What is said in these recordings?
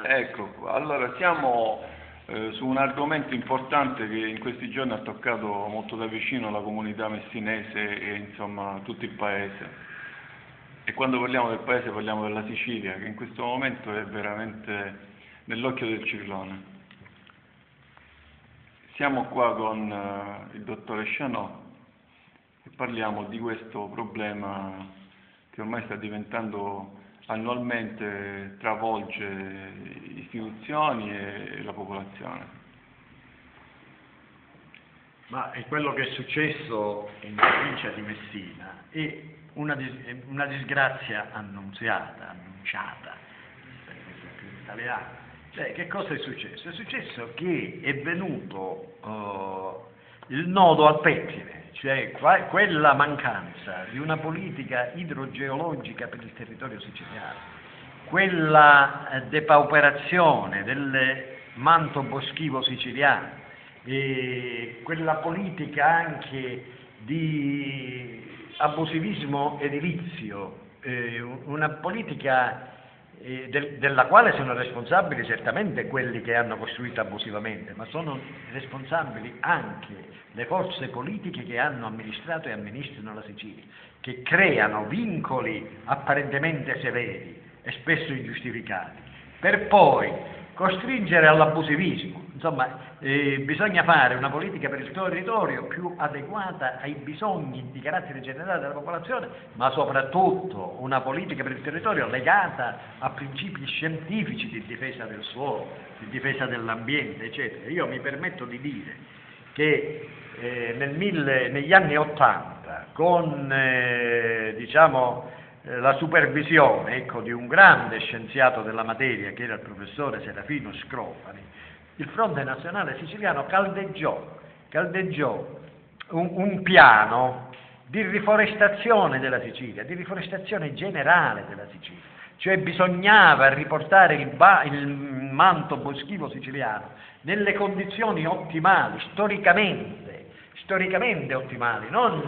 Ecco qua. Allora, siamo su un argomento importante che in questi giorni ha toccato molto da vicino la comunità messinese e insomma tutto il paese. E quando parliamo del paese parliamo della Sicilia, che in questo momento è veramente nell'occhio del ciclone. Siamo qua con il dottore Chanot e parliamo di questo problema che ormai sta diventando annualmente, travolge istituzioni e la popolazione. Ma è quello che è successo in provincia di Messina è una disgrazia annunciata, per questo più italiano. Cioè, che cosa è successo? È successo che è venuto il nodo al pettine, cioè quella mancanza di una politica idrogeologica per il territorio siciliano, quella depauperazione del manto boschivo siciliano, e quella politica anche di abusivismo edilizio, una politica della quale sono responsabili certamente quelli che hanno costruito abusivamente, ma sono responsabili anche le forze politiche che hanno amministrato e amministrano la Sicilia, che creano vincoli apparentemente severi e spesso ingiustificati, per poi costringere all'abusivismo. Insomma, bisogna fare una politica per il territorio più adeguata ai bisogni di carattere generale della popolazione, ma soprattutto una politica per il territorio legata a principi scientifici di difesa del suolo, di difesa dell'ambiente, eccetera. Io mi permetto di dire che negli anni '80, con la supervisione, ecco, di un grande scienziato della materia che era il professore Serafino Scrofani, il Fronte Nazionale Siciliano caldeggiò un piano di riforestazione della Sicilia, di riforestazione generale della Sicilia, cioè bisognava riportare il manto boschivo siciliano nelle condizioni ottimali, storicamente ottimali, non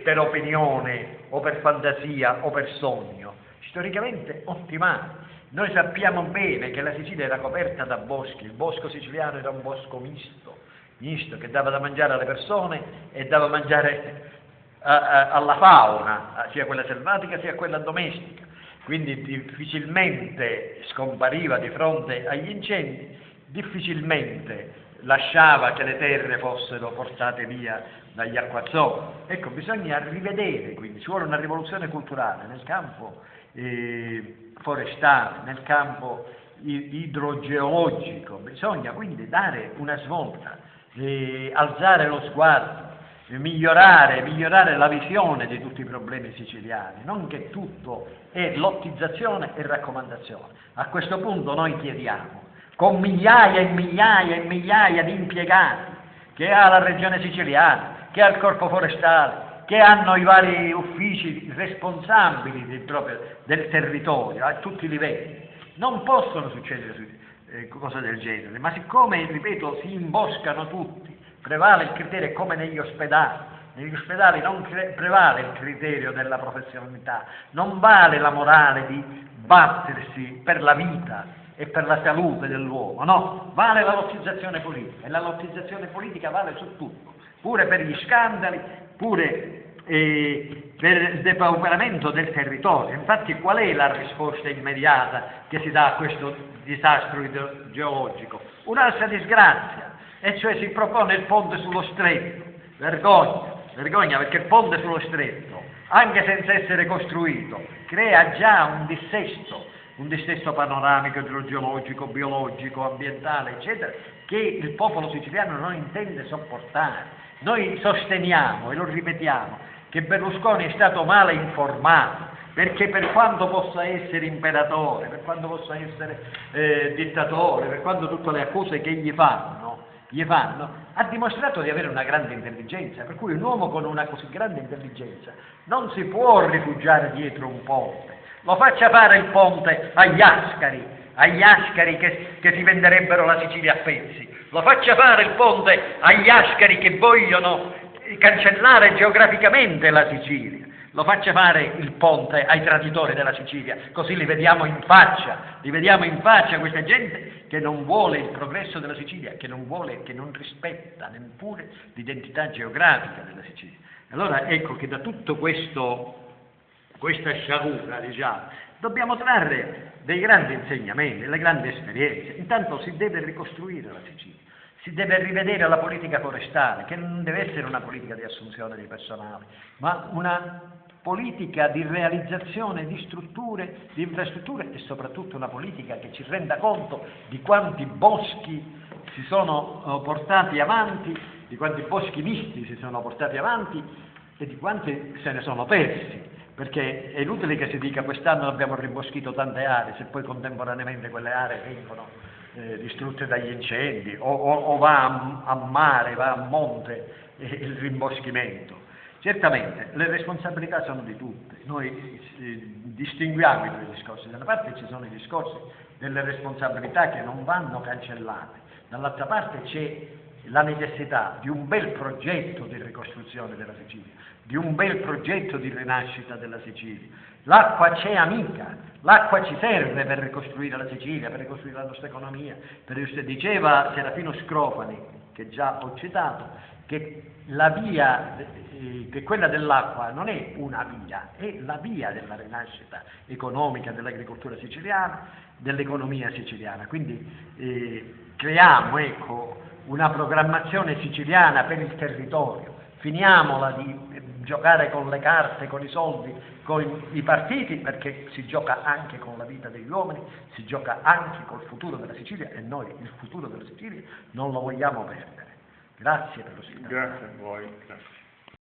per opinione o per fantasia o per sogno, storicamente ottimali. Noi sappiamo bene che la Sicilia era coperta da boschi, il bosco siciliano era un bosco misto che dava da mangiare alle persone e dava da mangiare alla fauna, sia quella selvatica sia quella domestica, quindi difficilmente scompariva di fronte agli incendi, difficilmente lasciava che le terre fossero portate via dagli acquazzoni. Ecco, bisogna rivedere, quindi ci vuole una rivoluzione culturale nel campo forestale, nel campo idrogeologico, bisogna quindi dare una svolta, alzare lo sguardo, migliorare la visione di tutti i problemi siciliani, non che tutto è lottizzazione e raccomandazione. A questo punto noi chiediamo, con migliaia e migliaia e migliaia di impiegati che ha la regione siciliana, che ha il corpo forestale, che hanno i vari uffici responsabili del territorio a tutti i livelli, non possono succedere cose del genere, ma siccome, ripeto, si imboscano tutti, prevale il criterio come negli ospedali non prevale il criterio della professionalità, non vale la morale di battersi per la vita e per la salute dell'uomo, no, vale la lottizzazione politica, e la lottizzazione politica vale su tutto, pure per gli scandali, pure per il depauperamento del territorio. Infatti qual è la risposta immediata che si dà a questo disastro idrogeologico? Un'altra disgrazia, e cioè si propone il ponte sullo stretto. Vergogna, perché il ponte sullo stretto, anche senza essere costruito, crea già un dissesto panoramico, idrogeologico, biologico, ambientale, eccetera, che il popolo siciliano non intende sopportare. Noi sosteniamo, e lo ripetiamo, che Berlusconi è stato male informato, perché per quanto possa essere imperatore, per quanto possa essere dittatore, per quanto tutte le accuse che gli fanno, ha dimostrato di avere una grande intelligenza, per cui un uomo con una così grande intelligenza non si può rifugiare dietro un ponte. Lo faccia fare il ponte agli ascari che si venderebbero la Sicilia a pezzi, lo faccia fare il ponte agli ascari che vogliono cancellare geograficamente la Sicilia, lo faccia fare il ponte ai traditori della Sicilia, così li vediamo in faccia questa gente che non vuole il progresso della Sicilia, che non rispetta neppure l'identità geografica della Sicilia. Allora ecco che da tutto questa sciagura, diciamo, dobbiamo trarre dei grandi insegnamenti, delle grandi esperienze. Intanto si deve ricostruire la Sicilia. Si deve rivedere la politica forestale, che non deve essere una politica di assunzione di personale, ma una politica di realizzazione di strutture, di infrastrutture e soprattutto una politica che ci renda conto di quanti boschi si sono portati avanti, di quanti boschi misti si sono portati avanti e di quanti se ne sono persi. Perché è inutile che si dica quest'anno abbiamo rimboschito tante aree, se poi contemporaneamente quelle aree vengono distrutte dagli incendi o va a mare, va a monte il rimboschimento. Certamente le responsabilità sono di tutte, noi distinguiamo i due discorsi, da una parte ci sono i discorsi delle responsabilità che non vanno cancellate, dall'altra parte c'è la necessità di un bel progetto di ricostruzione della Sicilia, di un bel progetto di rinascita della Sicilia. L'acqua c'è amica, l'acqua ci serve per ricostruire la Sicilia, per ricostruire la nostra economia. Diceva Serafino Scrofani, che già ho citato, che la via, che quella dell'acqua non è una via, è la via della rinascita economica dell'agricoltura siciliana, dell'economia siciliana. Quindi creiamo, ecco, una programmazione siciliana per il territorio, finiamola di giocare con le carte, con i soldi, con i partiti, perché si gioca anche con la vita degli uomini, si gioca anche col futuro della Sicilia e noi il futuro della Sicilia non lo vogliamo perdere. Grazie per l'ospitalità. Grazie a voi. Grazie.